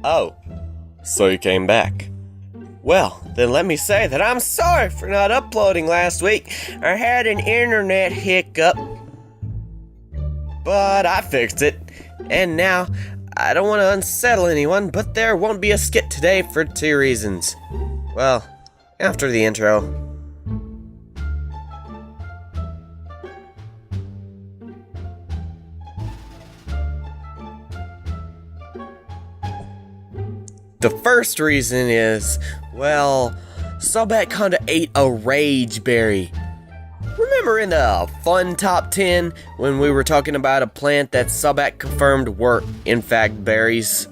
Oh, so you came back. Well, then let me say that I'm sorry for not uploading last week. I had an internet hiccup, but I fixed it. And now, I don't want to unsettle anyone, but there won't be a skit today for 2 reasons. Well, after the intro. The first reason is, well, Sobek kinda ate a rage berry. Remember in the fun top 10 when we were talking about a plant that Sobek confirmed were in fact berries?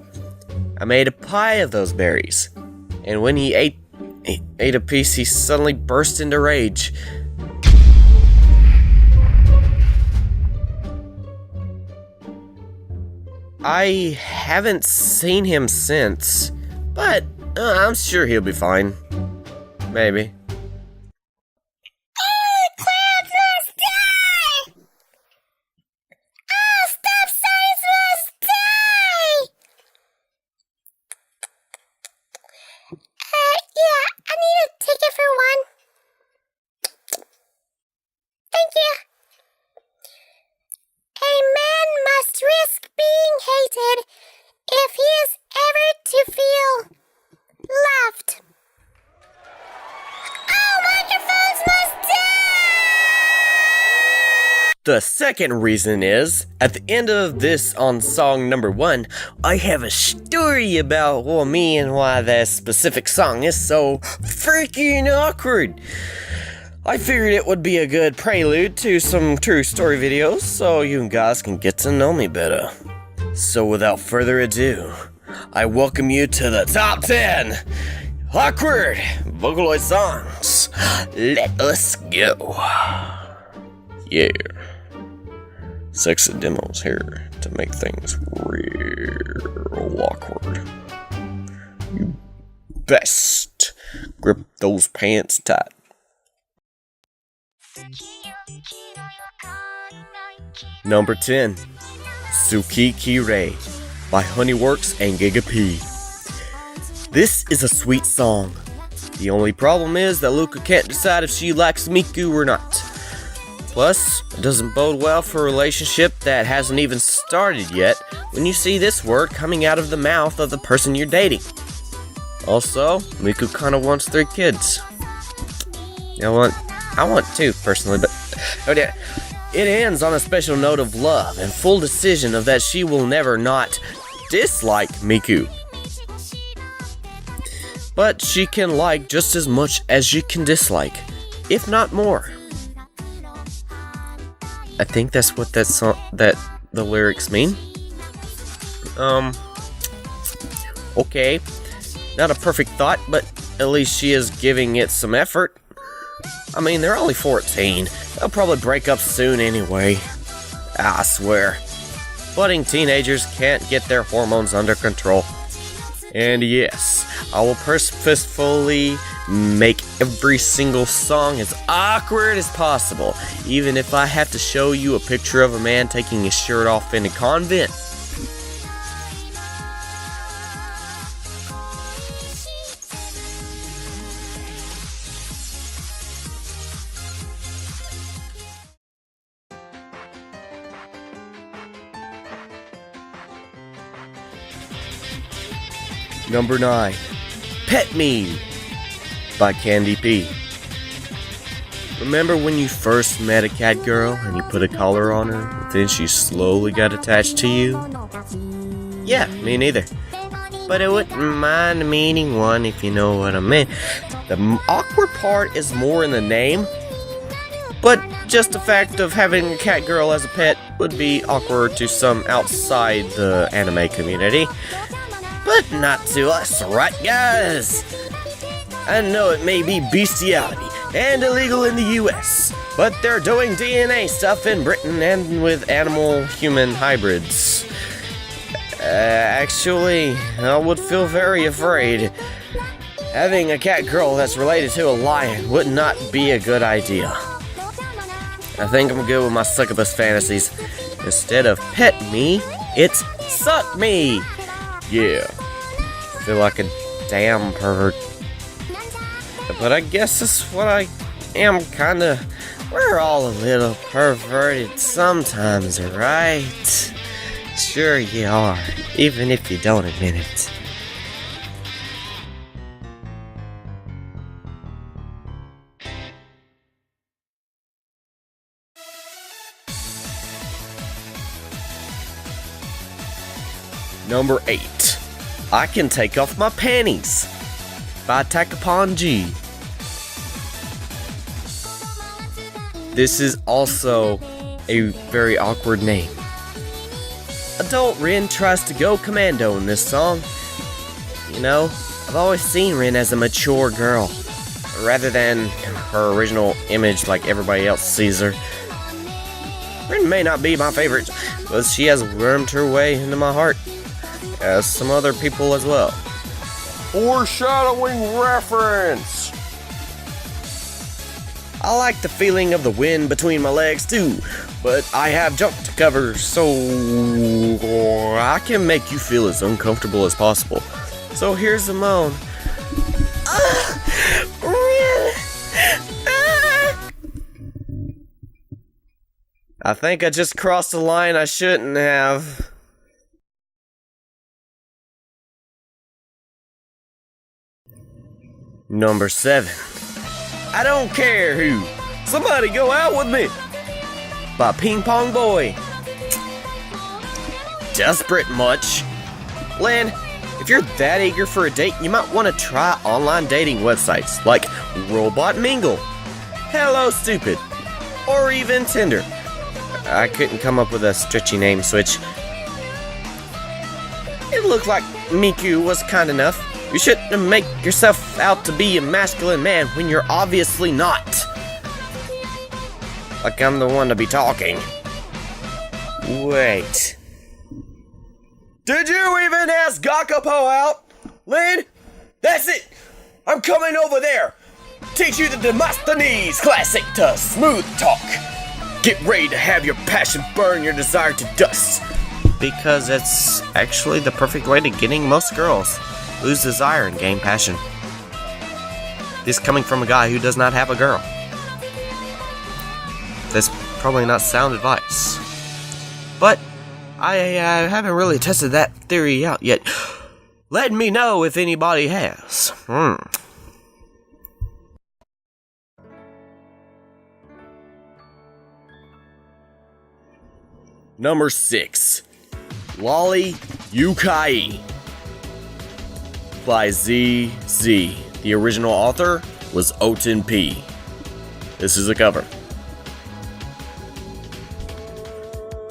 I made a pie of those berries, and when he ate a piece, he suddenly burst into rage. I haven't seen him since, but I'm sure he'll be fine. Maybe. Clouds must die! All stop signs must die! Yeah, I need a ticket for one. Thank you. A man must risk being hated if he is ever to feel loved. Oh, microphones must die! The second reason is, at the end of this on song number 1, I have a story about me and why that specific song is so freaking awkward. I figured it would be a good prelude to some true story videos so you guys can get to know me better. So without further ado, I welcome you to the top 10 awkward Vocaloid songs. Let us go. Yeah. Sexy demos here to make things real awkward. You best grip those pants tight. Number 10, Suki-kirai by Honeyworks and Giga P. This is a sweet song. The only problem is that Luca can't decide if she likes Miku or not. Plus, it doesn't bode well for a relationship that hasn't even started yet when you see this word coming out of the mouth of the person you're dating. Also, Miku kinda wants 3 kids. I want 2 personally, but it ends on a special note of love and full decision of that she will never not dislike Miku. But she can like just as much as she can dislike, if not more. I think that's what that the lyrics mean. Okay. Not a perfect thought, but at least she is giving it some effort. I mean, they're only 14. They'll probably break up soon anyway. I swear. Budding teenagers can't get their hormones under control. And yes, I will purposefully make every single song as awkward as possible, even if I have to show you a picture of a man taking his shirt off in a convent. Number 9, Pet Me by Candy P. Remember when you first met a cat girl and you put a collar on her, but then she slowly got attached to you? Yeah, me neither. But I wouldn't mind meeting one if you know what I mean. The awkward part is more in the name, but just the fact of having a cat girl as a pet would be awkward to some outside the anime community. But not to us, right guys? I know it may be bestiality and illegal in the US, but they're doing DNA stuff in Britain and with animal-human hybrids. Actually, I would feel very afraid. Having a cat girl that's related to a lion would not be a good idea. I think I'm good with my succubus fantasies. Instead of pet me, it's suck me. Yeah. feel like a damn pervert. But I guess that's what I am, kinda. We're all a little perverted sometimes, right? Sure you are, even if you don't admit it. Number 8. I Can Take Off My Panties by Takapon G. This is also a very awkward name. Adult Rin tries to go commando in this song. You know, I've always seen Rin as a mature girl, rather than her original image like everybody else sees her. Rin may not be my favorite, but she has wormed her way into my heart, as some other people as well. Foreshadowing reference! I like the feeling of the wind between my legs too, but I have jump to cover, so I can make you feel as uncomfortable as possible. So here's the moan. I think I just crossed a line I shouldn't have. Number 7. I Don't Care Who. Somebody Go Out With Me by Ping Pong Boy. Desperate much? Lynn, if you're that eager for a date, you might want to try online dating websites like Robot Mingle, Hello Stupid, or even Tinder. I couldn't come up with a stretchy name switch. It looked like Miku was kind enough. You shouldn't make yourself out to be a masculine man when you're obviously not. Like I'm the one to be talking. Wait. Did you even ask Gakapo out? Lynn? That's it! I'm coming over there! Teach you the Demosthenes classic to smooth talk. Get ready to have your passion burn your desire to dust. Because it's actually the perfect way to getting most girls. Lose desire and gain passion. This coming from a guy who does not have a girl. That's probably not sound advice. But I haven't really tested that theory out yet. Let me know if anybody has. Number 6. Walle Uke by ZZ. The original author was Oten P. This is a cover.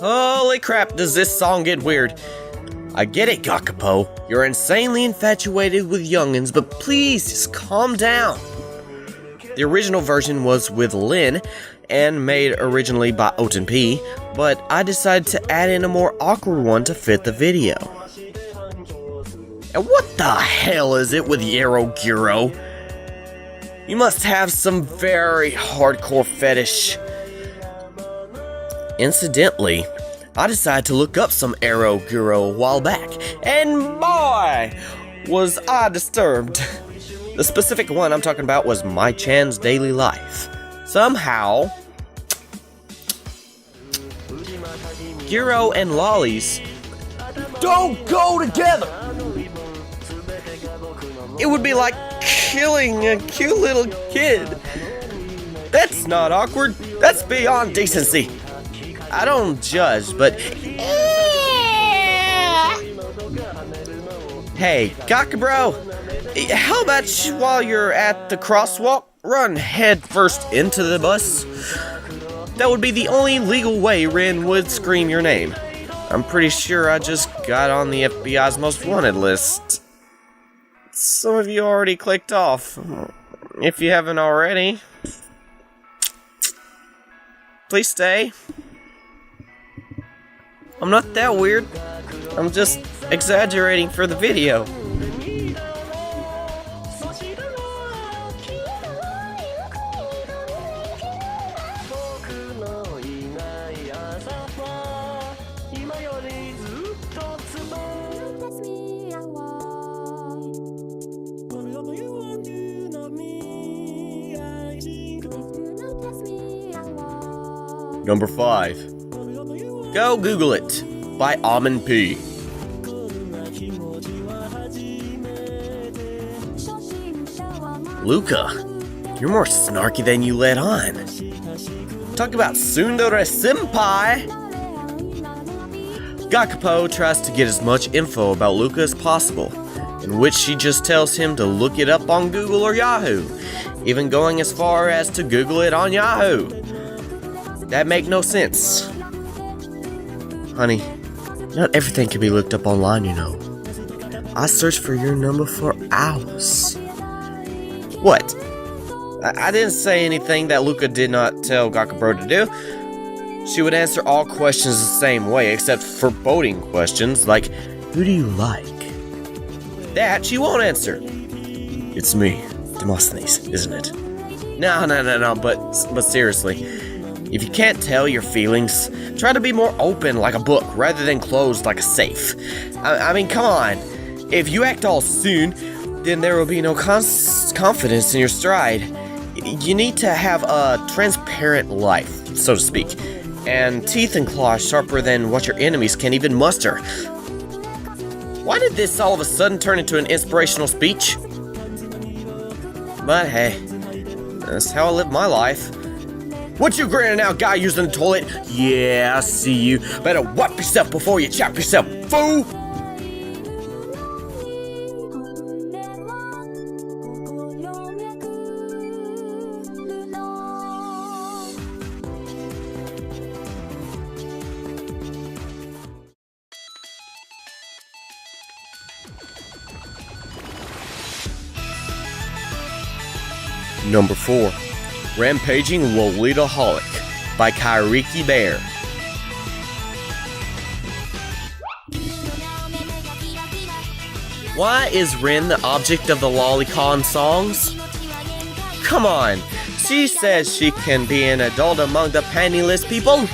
Holy crap, does this song get weird. I get it, Gakapo. You're insanely infatuated with youngins, but please just calm down. The original version was with Lynn and made originally by Oten P, but I decided to add in a more awkward one to fit the video. And what the hell is it with Yero Guro? You must have some very hardcore fetish. Incidentally, I decided to look up some Ero Guro a while back, and boy, was I disturbed. The specific one I'm talking about was My Chan's Daily Life. Somehow, Guro and lollies don't go together. It would be like killing a cute little kid. That's not awkward. That's beyond decency. I don't judge, but... Hey, Gaka bro, how about while you're at the crosswalk, run head first into the bus? That would be the only legal way Rin would scream your name. I'm pretty sure I just got on the FBI's most wanted list. Some of you already clicked off. If you haven't already, please stay. I'm not that weird. I'm just exaggerating for the video. Number 5. Go Google It by Almond P. Luca, you're more snarky than you let on. Talk about tsundere senpai! Gakpo tries to get as much info about Luca as possible, in which she just tells him to look it up on Google or Yahoo, even going as far as to Google it on Yahoo. That make no sense. Honey, not everything can be looked up online, you know. I searched for your number for hours. What? I didn't say anything that Luca did not tell Gakpo to do. She would answer all questions the same way, except foreboding questions like, who do you like? That she won't answer. It's me, Demosthenes, isn't it? No, but seriously, if you can't tell your feelings, try to be more open like a book rather than closed like a safe. I mean, come on. If you act all soon, then there will be no confidence in your stride. You need to have a transparent life, so to speak, and teeth and claws sharper than what your enemies can even muster. Why did this all of a sudden turn into an inspirational speech? But hey, that's how I live my life. What you grinning out, guy using the toilet? Yeah, I see you. Better wipe yourself before you chop yourself, fool! Number 4. Rampaging Lolita by Kairiki Bear. Why is Rin the object of the lolicon songs? Come on, she says she can be an adult among the penniless people.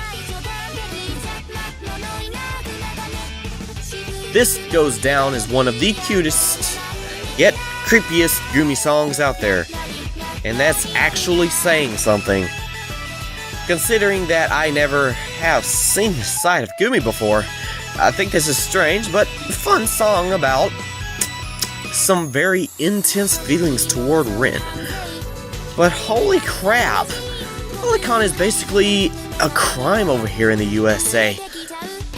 This goes down as one of the cutest, yet creepiest Gumi songs out there. And that's actually saying something. Considering that I never have seen this side of Gumi before, I think this is strange, but a fun song about some very intense feelings toward Rin. But holy crap, lolicon is basically a crime over here in the USA.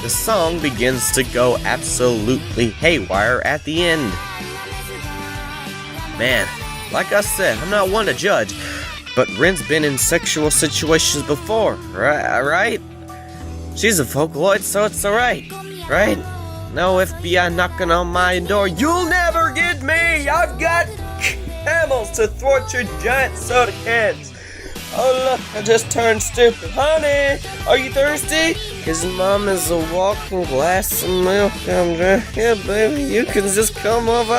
The song begins to go absolutely haywire at the end. Man, like I said, I'm not one to judge, but Rin's been in sexual situations before, right? She's a Vocaloid, so it's alright, right? No FBI knocking on my door, you'll never get me! I've got camels to thwart your giant soda cans! Oh look, I just turned stupid. Honey, are you thirsty? His mom is a walking glass of milk. I'm drinking. Yeah, baby, you can just come over.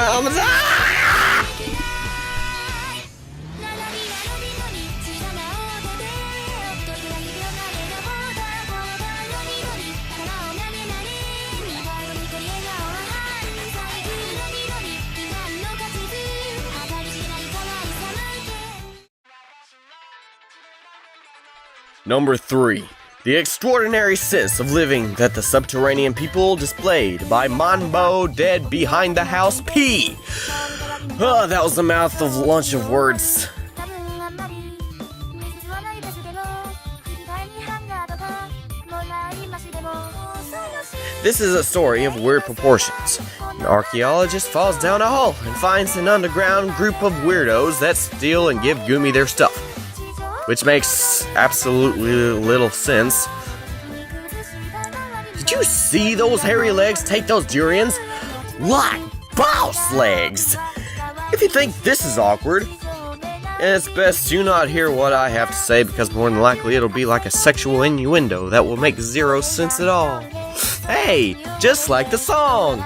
Number 3. The extraordinary sense of living that the subterranean people displayed by Manbo Dead Behind the House P. Oh, that was a mouthful of lunch of words. This is a story of weird proportions. An archaeologist falls down a hole and finds an underground group of weirdos that steal and give Gumi their stuff. Which makes absolutely little sense. Did you see those hairy legs take those durians? Like boss legs! If you think this is awkward, it's best you not hear what I have to say, because more than likely it'll be like a sexual innuendo that will make zero sense at all. Hey, just like the song!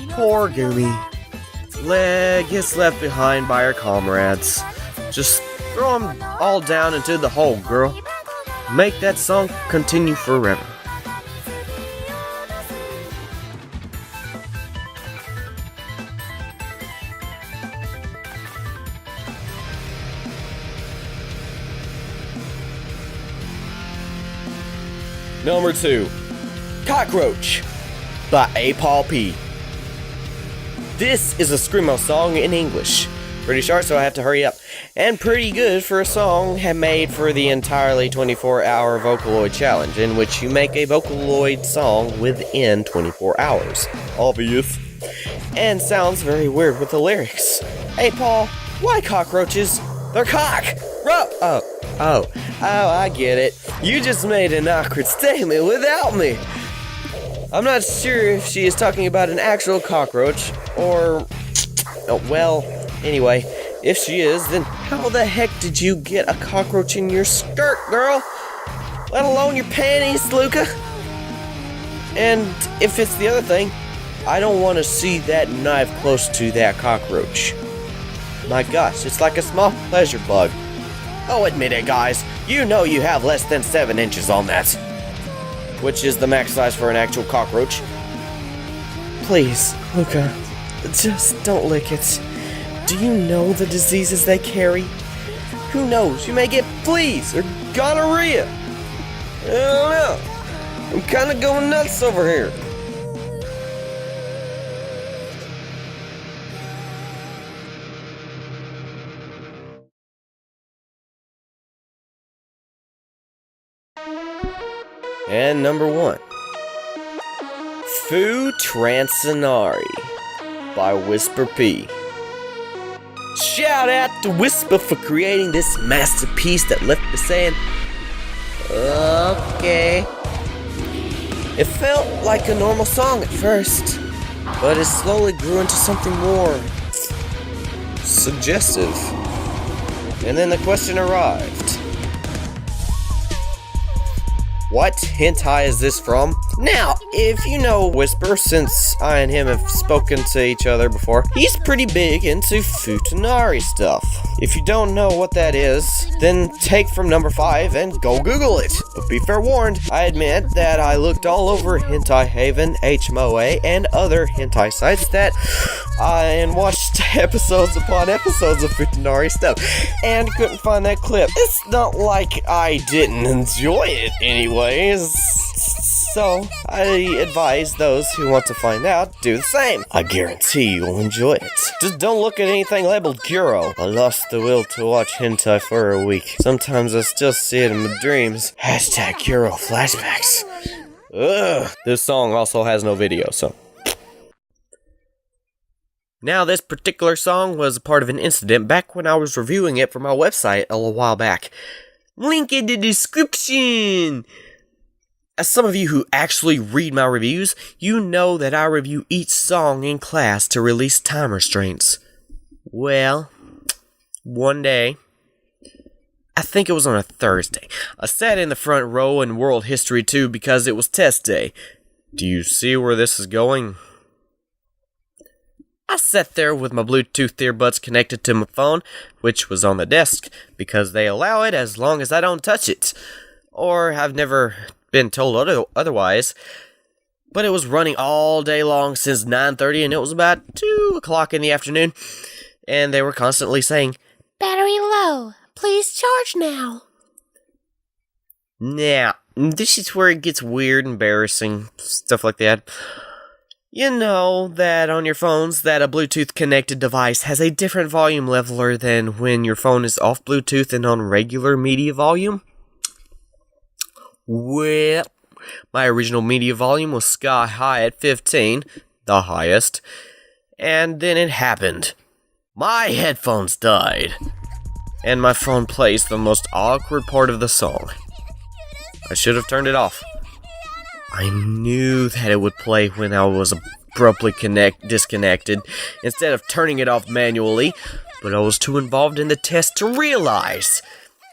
Poor Gumi. Leg gets left behind by her comrades. Just throw them all down into the hole, girl. Make that song continue forever. Number 2, Cockroach by A. Paul P. This is a screamo song in English. Pretty short, so I have to hurry up. And pretty good for a song made for the entirely 24-hour Vocaloid challenge, in which you make a Vocaloid song within 24 hours. Obvious. And sounds very weird with the lyrics. Hey Paul, why cockroaches? They're cock! Oh, I get it. You just made an awkward statement without me. I'm not sure if she is talking about an actual cockroach, or... Oh, well, anyway, if she is, then how the heck did you get a cockroach in your skirt, girl? Let alone your panties, Luca? And if it's the other thing, I don't want to see that knife close to that cockroach. My gosh, it's like a small pleasure bug. Oh, admit it, guys. You know you have less than 7 inches on that. Which is the max size for an actual cockroach. Please, Luca, just don't lick it. Do you know the diseases they carry? Who knows, you may get fleas or gonorrhea. I don't know. I'm kinda going nuts over here. And number 1, Fu-trance-anari by Whisper P. Shout out to Whisper for creating this masterpiece that left me saying, okay. It felt like a normal song at first, but it slowly grew into something more suggestive. And then the question arrived. What hentai is this from? Now, if you know Whisper, since I and him have spoken to each other before, he's pretty big into fu-trance-anari stuff. If you don't know what that is, then take from number 5 and go Google it. But be fair warned, I admit that I looked all over Hentai Haven, HMOA, and other hentai sites and watched episodes upon episodes of fu-trance-anari stuff, and couldn't find that clip. It's not like I didn't enjoy it anyways, so I advise those who want to find out, do the same. I guarantee you'll enjoy it. Just don't look at anything labeled Guro. I lost the will to watch hentai for a week. Sometimes I still see it in my dreams. Hashtag Guro flashbacks. Ugh. This song also has no video, so... Now, this particular song was a part of an incident back when I was reviewing it for my website a little while back. Link in the description! As some of you who actually read my reviews, you know that I review each song in class to release time restraints. Well, one day, I think it was on a Thursday, I sat in the front row in World History 2 because it was test day. Do you see where this is going? I sat there with my Bluetooth earbuds connected to my phone, which was on the desk, because they allow it as long as I don't touch it. Or I've never been told otherwise. But it was running all day long since 9:30, and it was about 2 o'clock in the afternoon. And they were constantly saying, Battery low. Please charge now. Now, this is where it gets weird, embarrassing, stuff like that. You know that on your phones that a Bluetooth connected device has a different volume leveler than when your phone is off Bluetooth and on regular media volume? Well, my original media volume was sky high at 15, the highest, and then it happened. My headphones died, and my phone plays the most awkward part of the song. I should have turned it off. I knew that it would play when I was abruptly disconnected, instead of turning it off manually, but I was too involved in the test to realize.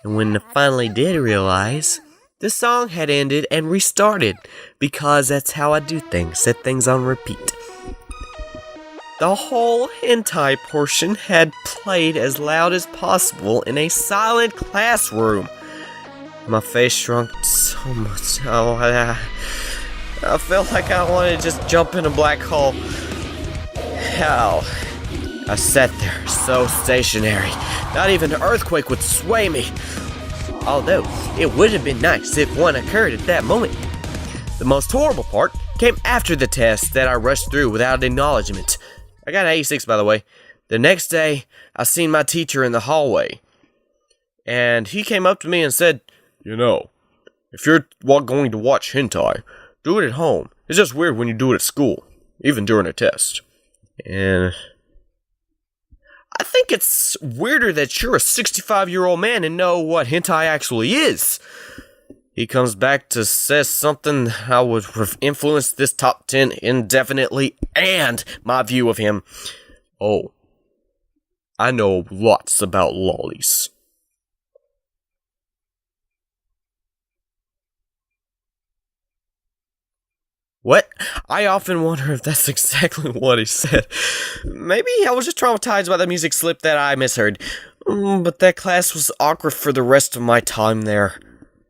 And when I finally did realize, the song had ended and restarted, because that's how I do things, set things on repeat. The whole hentai portion had played as loud as possible in a silent classroom. My face shrunk so much. I felt like I wanted to just jump in a black hole. How? I sat there, so stationary. Not even an earthquake would sway me. Although, it would have been nice if one occurred at that moment. The most horrible part came after the test that I rushed through without acknowledgement. I got an 86, by the way. The next day, I seen my teacher in the hallway. And he came up to me and said, "You know, if you're going to watch hentai, do it at home. It's just weird when you do it at school, even during a test." And I think it's weirder that you're a 65-year-old man and know what hentai actually is. He comes back to say something that would influence this top 10 indefinitely and my view of him. "Oh, I know lots about lollies." What? I often wonder if that's exactly what he said. Maybe I was just traumatized by the music slip that I misheard. But that class was awkward for the rest of my time there.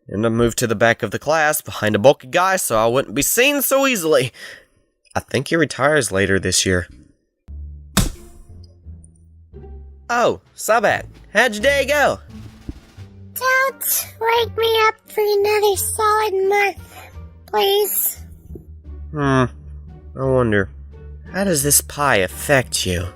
And I moved to the back of the class, behind a bulky guy, so I wouldn't be seen so easily. I think he retires later this year. Oh, Sabat, how'd your day go? Don't wake me up for another solid month, please. I wonder, how does this pie affect you?